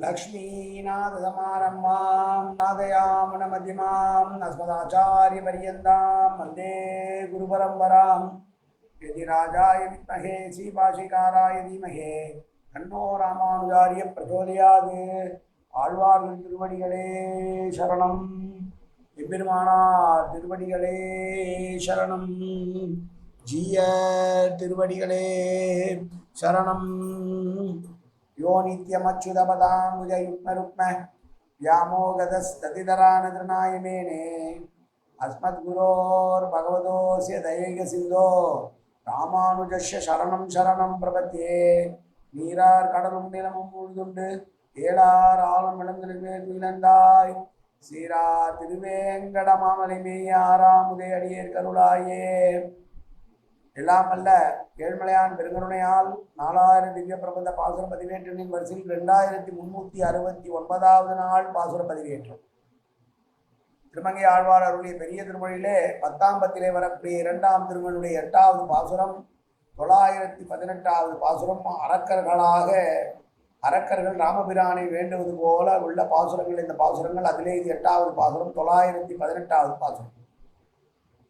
लक्ष्मीनाथसमारम्भां नादयामनमध्यमाम् अस्मदाचार्यपर्यन्तां वन्दे गुरुपरम्परां यतिराजाय विद्महे श्रीभाष्यकाराय धीमहि तन्नो रामानुजार्य प्रचोदयात् ஆழ்வார்கள் திருவடிகளே சரணம் எம்பெருமானார் திருவடிகளே சரணம் ஜீய திருவடிகளே சரணம் यो नित्यमच्युतपदाम्बुजयुग्मरुक्म व्यामोगतस्ततितरानतृणाय मेने अस्मद्गुरोर्भगवतोऽस्य दयैकसिन्धो रामानुजस्य शरणं शरणं प्रपद्ये நீரார் கடலும் நிலமும் முழுதுண்டு ஏழார் ஆழம் இளந்தலில் நீலந்தாய் சீரார் திருவேங்கட மாமலை மேயாராமுதே அடியேர் கருளாயே எல்லாம் அல்ல ஏழ்மலையான் பெருங்கருணையால் 4000 திவ்ய பிரபந்த பாசுர பதிவேற்றனின் வரிசையில் 2369வது நாள் பாசுர பதிவேற்றம். திருமங்கை ஆழ்வார் அருளிய பெரிய திருமொழியிலே 10ஆம் பத்திலே வரக்கூடிய 2ஆம் திருமொழியுடைய 8வது பாசுரம் 918வது பாசுரம். அரக்கர்கள் ராமபிரானை வேண்டுவது போல உள்ள பாசுரங்கள் இந்த பாசுரங்கள். அதிலே இது 8வது பாசுரம் 918வது பாசுரம்.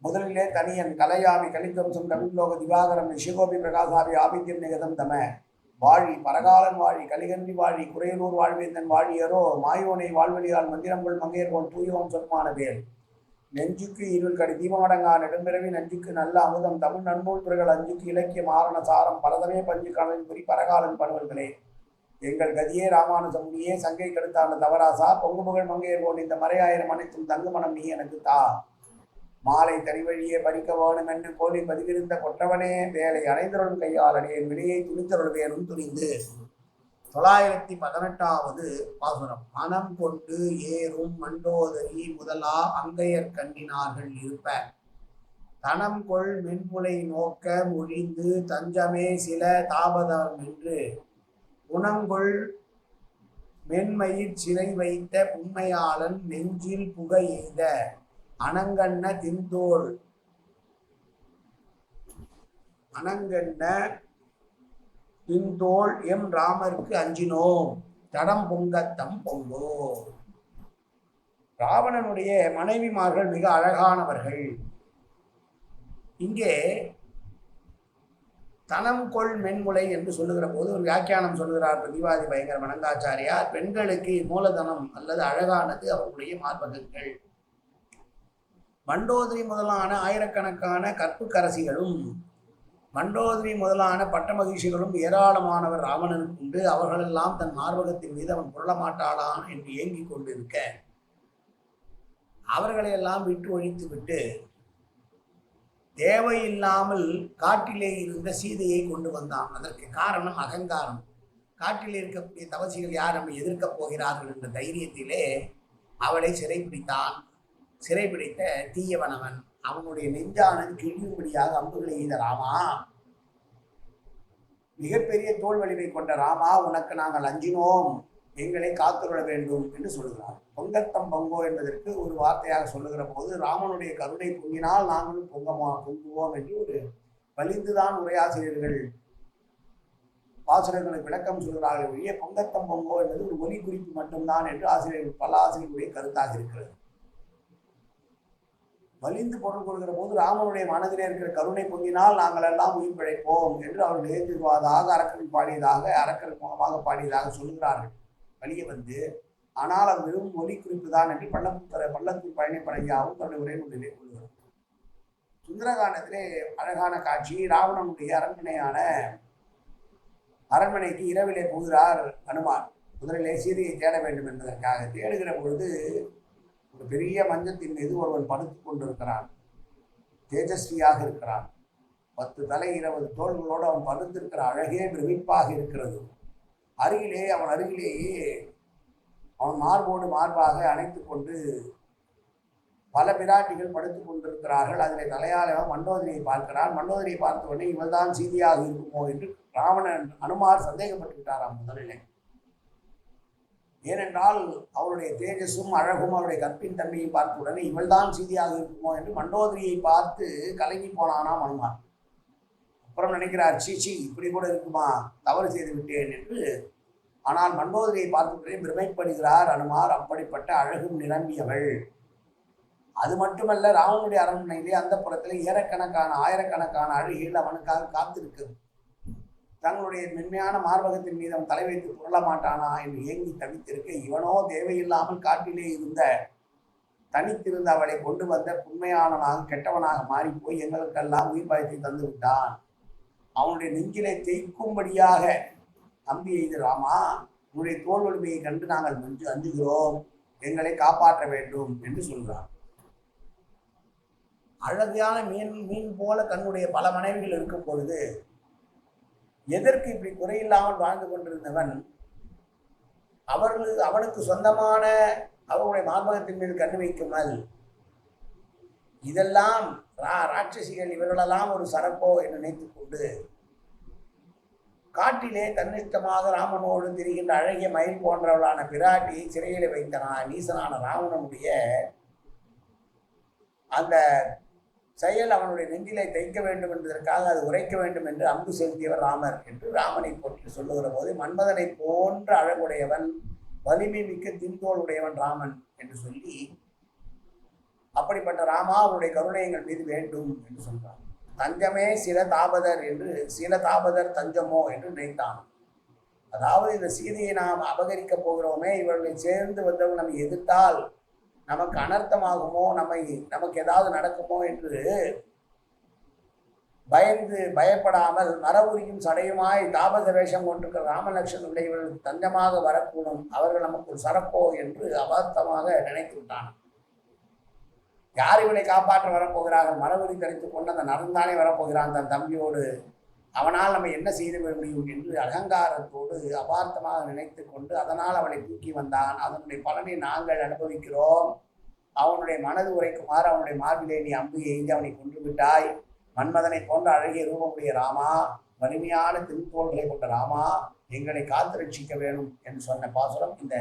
முதலிலே தனியன் கலையாமி கலித்வம்சம் கவிலோக திவாகரம் நிஷிகோபி பிரகாசாவி ஆபித்யம் நிகதம் தம வாழி பரகாலன் வாழி கலிகன்றி வாழி குறையலூர் வாழ்வேந்தன் வாழியரோ மாயோனை வாழ்வழியால் மந்திரங்கள் மங்கையர்கோன் தூயவம் சொற்மான வேல் நெஞ்சுக்கு இருள் கடி தீபமடங்கா நெடும்பிறவி நஞ்சுக்கு நல்ல அமுதம் தமிழ் நன்னூல் துறைகள் அஞ்சுக்கு இலக்கிய மாரண சாரம் பரதமே பஞ்சு கணலின் குறி பரகாலன் பணுவல்களே எங்கள் கதியே ராமானுஜமுனியே சங்கை கெடுத்தான தவராசா பொங்கு புகழ் மங்கையர்கோன் இந்த மறையாயிரம் அனைத்தும் தங்கு மனம் நீ எனக்கு தா மாலை தனிவழியே பறிக்க வேணும் என்று கோலி பதிவிருந்த கொற்றவனே வேலை அனைந்தருள் கையாளனேன் வினையை துணித்தருள்வேனும் துணிந்து. 918வது பாசுரம். மனம் கொண்டு ஏறும் மண்டோதரி முதலா அங்கையர் கண்ணினார்கள் இருப்ப தனம் கொள் மென்முலை நோக்க மொழிந்து தஞ்சமே சில தாபதம் என்று குணங்கொள் மென்மயிர் சிறை வைத்த உண்மையாளன் நெஞ்சில் புகை எய்த அனங்கண்ண தின்தோள் எம் ராமருக்கு அஞ்சினோம் தடம் பொங்கத்தம் பொங்கோ. ராவணனுடைய மனைவிமார்கள் மிக அழகானவர்கள். இங்கே தனம் கொள் மென்முலை என்று சொல்லுகிற போது ஒரு வியாக்கியானம் சொல்லுகிறார் பிரதிவாதி பயங்கர வணங்காச்சாரியார். பெண்களுக்கு மூலதனம் அல்லது அழகானது அவர்களுடைய மார்பகங்கள். மண்டோதரி முதலான ஆயிரக்கணக்கான கற்புக்கரசிகளும் மண்டோதரி முதலான பட்ட மகிழ்ச்சிகளும் ஏராளமானவர் ராவணனுக்கு உண்டு. அவர்களெல்லாம் தன் மார்பகத்தின் மீது அவன் கொள்ளமாட்டாளான் என்று ஏங்கிக் கொண்டிருக்க அவர்களையெல்லாம் விட்டு ஒழித்து விட்டு தேவையில்லாமல் காட்டிலே இருந்த சீதையை கொண்டு வந்தான். அதற்கு காரணம் அகங்காரம். காட்டிலே இருக்கக்கூடிய தவசிகள் யார் நம்மை எதிர்க்கப் போகிறார்கள் என்ற தைரியத்திலே அவளை சிறைப்பிடித்தான். சிறைப்பிடித்த தீயவனவன் அவனுடைய நெஞ்சானது கிழியும்படியாக அம்புகளை எய்த ராமா, மிகப்பெரிய தோல் வலிமை கொண்ட ராமா, உனக்கு நாங்கள் அஞ்சினோம், எங்களை காத்துள்ள வேண்டும் என்று சொல்கிறார். பொங்கத்தம் பொங்கோ என்பதற்கு ஒரு வார்த்தையாக சொல்லுகிற போது ராமனுடைய கருணை பொங்கினால் நாங்களும் பொங்குவோம் என்று ஒரு வலிந்துதான் உரையாசிரியர்கள் ஆசிரியர்களுக்கு விளக்கம் சொல்கிறார்கள். ஒழிய பொங்கத்தம் பொங்கோ என்பது ஒரு ஒலி குறிப்பு மட்டும்தான் என்று ஆசிரியர்கள் பல ஆசிரியர்களுடைய கருத்தாக இருக்கிறது. வலிந்து பொருள் கொள்கிற போது ராமனுடைய மனதிலே இருக்கிற கருணை பொங்கினால் நாங்கள் எல்லாம் உயிர் பிழைப்போம் என்று அவர்கள் ஏற்றுவாதாக அரக்கர்கள் பாடியதாக அரக்கர்கள் மூலமாக பாடியதாக சொல்கிறார்கள். வலிய வந்து ஆனால் அது வெறும் ஒலி குறிப்பு தான் என்று பள்ளத்தூர் பழனிப்படையாகவும் தன்னுடைய உரைநூலிலே கொள்கிறார். சுந்தரகாண்டத்திலே அழகான காட்சி. ராவணனுடைய அரண்மனைக்கு இரவிலே போகிறார் அனுமார். முதலிலே சீதையை தேட வேண்டும் என்பதற்காக தேடுகிற பொழுது ஒரு பெரிய மஞ்சத்தின் மீது ஒருவன் படுத்துக் கொண்டிருக்கிறான். தேஜஸ்வியாக இருக்கிறான். 10 தலை 20 தோள்களோடு அவன் படுத்திருக்கிற அழகே பிரமிப்பாக இருக்கிறது. அவன் அருகிலேயே அவன் மார்போடு மார்பாக அணைத்து கொண்டு பல பிராட்டிகள் படுத்துக் கொண்டிருக்கிறார்கள். அதிலே தலையாளவன் மண்டோதரியை பார்க்கிறான். மண்டோதரியை பார்த்த உடனே இவள்தான் சீதையாக இருக்குமோ என்று ராவணன் அனுமார் சந்தேகப்பட்டு விட்டாராம் முதலிலே. ஏனென்றால் அவருடைய தேஜஸும் அழகும் அவருடைய கற்பின் தன்மையை பார்த்த உடனே இவள்தான் சீதையாக இருக்குமோ என்று மண்டோதரியை பார்த்து கலங்கி போனானாம் அனுமார். அப்புறம் நினைக்கிறார், சீச்சி இப்படி கூட இருக்குமா, தவறு செய்து விட்டேன் என்று ஆனால் மண்டோதரியை பார்த்துக்கிட்டே பிரமைப்படுகிறார் அனுமார். அப்படிப்பட்ட அழகும் நிரம்பியவள். அது மட்டுமல்ல, ராவனுடைய அரண்மனையிலே அந்த புறத்தில் ஏறக்கணக்கான ஆயிரக்கணக்கான அழகிகள் அவனுக்காக காத்திருக்கிறது. தங்களுடைய மென்மையான மார்பகத்தின் மீது அவன் தலை வைத்து புரள மாட்டானா என்று ஏங்கி தவித்திருக்க, இவனோ தேவையில்லாமல் காட்டிலே இருந்த தனித்திருந்த அவளை கொண்டு வந்த உண்மையானனாக கெட்டவனாக மாறி போய் எங்களுக்கெல்லாம் உயிர் பயத்தை தந்து விட்டான். அவனுடைய நெஞ்சிலை தேய்க்கும்படியாக அம்பி எய்து, ராமா, உன்னுடைய தோல் வலிமையை கண்டு நாங்கள் அஞ்சுகிறோம், எங்களை காப்பாற்ற வேண்டும் என்று சொல்கிறான். அழகான மீன் போல தன்னுடைய பல மனைவிகள் இருக்கும் பொழுது எதற்கு இப்படி குறையில்லாமல் வாழ்ந்து கொண்டிருந்தவன் அவனுக்கு சொந்தமான அவருடைய மார்பகத்தின் மீது கண்ணு வைக்குமல், இதெல்லாம் ராட்சசிகள் இவர்களெல்லாம் ஒரு சரக்கோ என்று நினைத்துக் கொண்டு காட்டிலே தன்னிஷ்டமாக ராமனோடு திரிகின்ற அழகிய மயில் போன்றவளான பிராட்டியை சிறையில வைத்தனா நீசனான ராவணனுடைய அந்த செயல் அவனுடைய நெஞ்சிலை தைக்க வேண்டும் என்பதற்காக அது உரைக்க வேண்டும் என்று அம்பு செலுத்தியவர் ராமர் என்று ராமனை போற்றி சொல்லுகிற போது, மன்மதனை போன்ற அழகுடையவன், வலிமை மிக்க தின்தோல் உடையவன் ராமன் என்று சொல்லி, அப்படிப்பட்ட ராமா அவருடைய கருணை எங்கள் மீது வேண்டும் என்று சொல்றான். தஞ்சமே சில தாபதர் என்று, சில தாபதர் தஞ்சமோ என்று நினைத்தான். அதாவது இந்த சீதையை நாம் அபகரிக்க போகிறோமே, இவர்களை சேர்ந்து வந்தவர்கள் நம்மை எதிர்த்தால் நமக்கு அனர்த்தமாகுமோ, நமக்கு ஏதாவது நடக்குமோ என்று பயப்படாமல் மரபுரியும் சடையுமாய் தாபத வேஷம் கொண்டிருக்கிற ராமலட்சுமணனுடைய இவர்களுக்கு தஞ்சமாக வரக்கூடும், அவர்கள் நமக்கு ஒரு சரப்போ என்று அபார்த்தமாக நினைத்து விட்டான். யார் இவனை காப்பாற்ற வரப்போகிறார்கள்? மரபுரி தரித்துக் கொண்டு அந்த நரந்தானே வரப்போகிறான் தன் தம்பியோடு, அவனால் நம்ம என்ன செய்து முடியும் என்று அகங்காரத்தோடு அபார்த்தமாக நினைத்து கொண்டு அதனால் அவளை தூக்கி வந்தான். அதனுடைய பலனை நாங்கள் அனுபவிக்கிறோம். அவனுடைய மனது உரைக்குமாறு அவனுடைய மார்பிலே நீ அம்பு எய்து அவனை கொன்று விட்டாய். மன்மதனை போன்ற அழகிய ரூபமுடைய ராமா, வலிமையான திருத்தோள்களை கொண்ட ராமா, எங்களை காத்து ரட்சிக்க வேணும் என்று சொன்ன பாசுரம் இந்த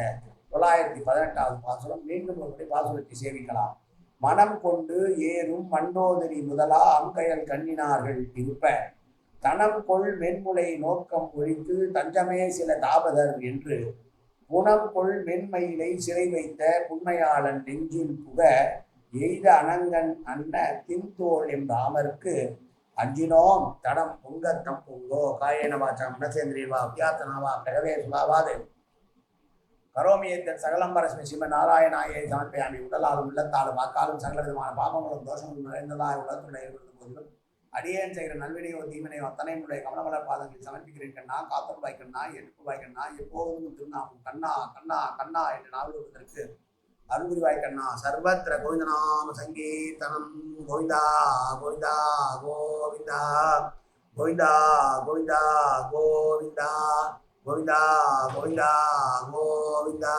918வது பாசுரம். மீண்டும் ஒரு பாசுரத்தை சேவிக்கலாம். மனம் கொண்டு ஏறும் மண்டோதரி முதலா அங்கயல் கண்ணினார்கள் இருப்ப, தனம் கொள் மென்முலை நோக்கம் ஒழித்து தஞ்சமே சில தாபதர் என்று குணம் கொள் மென்மயிலை சிறை வைத்த புண்மையாளன் நெஞ்சில் புக எய்த அனங்கன் அன்ன தின்தோள் ராமருக்கு அஞ்சினோம் தடம் பொங்கத்தம் பொங்கோ காயேனவாச்சா மனசேந்திரியவா அபியாத்தனாவா பிரகவே சுலாவாது கரோமியத்தன் சகலம்பரஸ்மி சிவ நாராயணாயை சமர்ப்பயாமி. உடலாலும் உள்ளத்தாலும் வாக்காலும் சகல விதமான பாபங்களும் தோஷங்களும் நிறைந்ததாக உலகத்துடைய போதிலும் அடியேன் செய்கிற நல்வினையோ தீவினையோ அத்தனையுடைய கமலமலர் பாதங்களில் சமர்ப்பிக்கிறேன் கண்ணா. காத்தருவாய் கண்ணா, எடுப்புவாய் கண்ணா, எப்போதும் திருநாமம் கண்ணா கண்ணா கண்ணா என்று நாவலுவதற்கு அருள்புரிவாய் கண்ணா. சர்வத்திர கோவிந்தநாம சங்கீர்த்தனம். கோவிந்தா கோவிந்தா கோவிந்தா கோவிந்தா கோவிந்தா கோவிந்தா கோவிந்தா கோவிந்தா கோவிந்தா.